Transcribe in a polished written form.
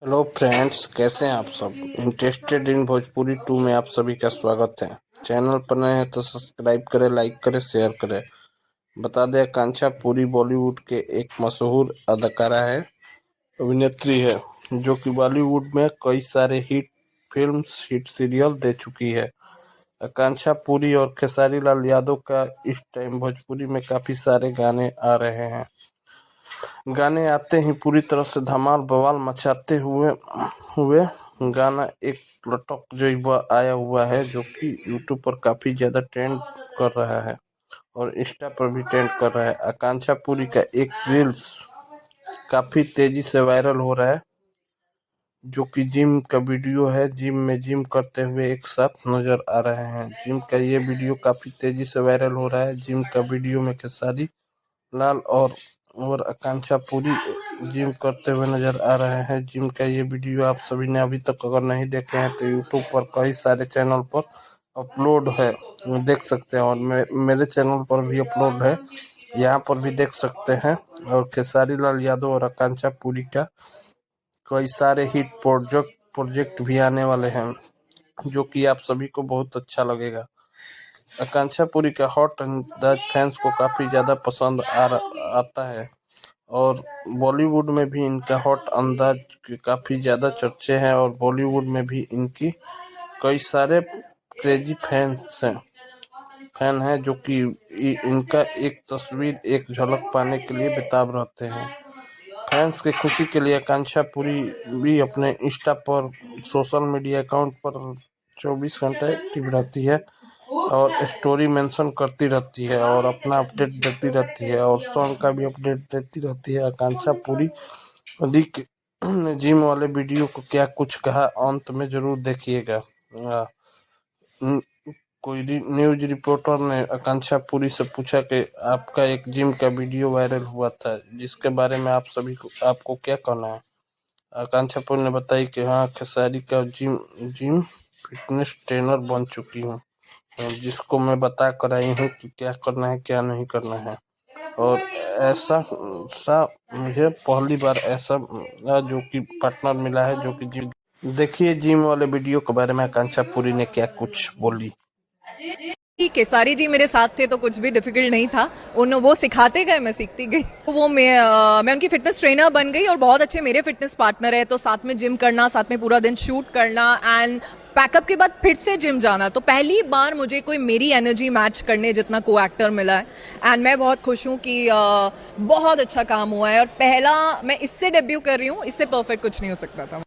Hello friends, कैसे हैं आप सब। इंटरेस्टेड इन भोजपुरी 2 में आप सभी का स्वागत है। चैनल पर नए हैं तो सब्सक्राइब करें, लाइक करें, शेयर करें। बता दें, आकांक्षा पूरी बॉलीवुड के एक मशहूर अदाकारा है, अभिनेत्री है, जो कि बॉलीवुड में कई सारे हिट फिल्म्स, हिट सीरियल दे चुकी है। आकांक्षा पूरी और खेसारी लाल यादव का इस टाइम भोजपुरी में काफी सारे गाने आ रहे हैं। गाने आते ही पूरी तरह से धमाल बवाल मचाते हुए हुए गाना एक लटक जो आया हुआ है, जो कि यूट्यूब पर काफी ज्यादा ट्रेंड कर रहा है और इंस्टा पर भी ट्रेंड कर रहा है। आकांक्षा पूरी का एक रील्स काफी तेजी से वायरल हो रहा है, जो कि जिम का वीडियो है। जिम करते हुए एक साथ नजर आ रहे हैं। जिम का ये वीडियो काफी तेजी से वायरल हो रहा है। जिम का वीडियो में खेसारी लाल और आकांक्षा पूरी जिम करते हुए नजर आ रहे हैं। जिम का ये वीडियो आप सभी ने अभी तक अगर नहीं देखे हैं तो यूट्यूब पर कई सारे चैनल पर अपलोड है, देख सकते हैं। और मेरे चैनल पर भी अपलोड है, यहाँ पर भी देख सकते हैं। और खेसारी लाल यादव और आकांक्षा पूरी का कई सारे हिट प्रोजेक्ट भी आने वाले हैं, जो कि आप सभी को बहुत अच्छा लगेगा। आकांक्षा पूरी का हॉट अंदाज फैंस को काफी ज्यादा पसंद आता है और बॉलीवुड में भी इनका हॉट अंदाज के काफी ज्यादा चर्चे हैं और बॉलीवुड में भी इनकी कई सारे क्रेजी फैन हैं, जो कि इनका एक तस्वीर, एक झलक पाने के लिए बेताब रहते हैं। फैंस की खुशी के लिए आकांक्षा पूरी भी अपने इंस्टा पर, सोशल मीडिया अकाउंट पर 24 घंटे एक्टिव रहती है और स्टोरी मेंशन करती रहती है और अपना अपडेट देती रहती है और सॉन्ग का भी अपडेट देती रहती है। आकांक्षा पूरी अधिक जिम वाले वीडियो को क्या कुछ कहा, अंत में जरूर देखिएगा। न- कोई न्यूज रिपोर्टर ने आकांक्षा पूरी से पूछा कि आपका एक जिम का वीडियो वायरल हुआ था, जिसके बारे में आपको क्या कहना है। आकांक्षा पूरी ने बताई कि हाँ, खेसारी का जिम फिटनेस ट्रेनर बन चुकी हूँ, जिसको मैं बता कर आई हूँ कि क्या करना है क्या नहीं करना है। और ऐसा सा मुझे पहली बार ऐसा जो कि पार्टनर मिला है, जो कि जिम। देखिए जिम वाले वीडियो के बारे में आकांक्षा पूरी ने क्या कुछ बोली। केसारी जी मेरे साथ थे तो कुछ भी डिफिकल्ट नहीं था। उन वो सिखाते गए, मैं सीखती गई। तो वो मैं उनकी फिटनेस ट्रेनर बन गई और बहुत अच्छे मेरे फिटनेस पार्टनर है। तो साथ में जिम करना, साथ में पूरा दिन शूट करना एंड पैकअप के बाद फिर से जिम जाना, तो पहली बार मुझे कोई मेरी एनर्जी मैच करने जितना को एक्टर मिला है। एंड मैं बहुत खुश हूँ कि बहुत अच्छा काम हुआ है और पहला मैं इससे डेब्यू कर रही हूँ, इससे परफेक्ट कुछ नहीं हो सकता था।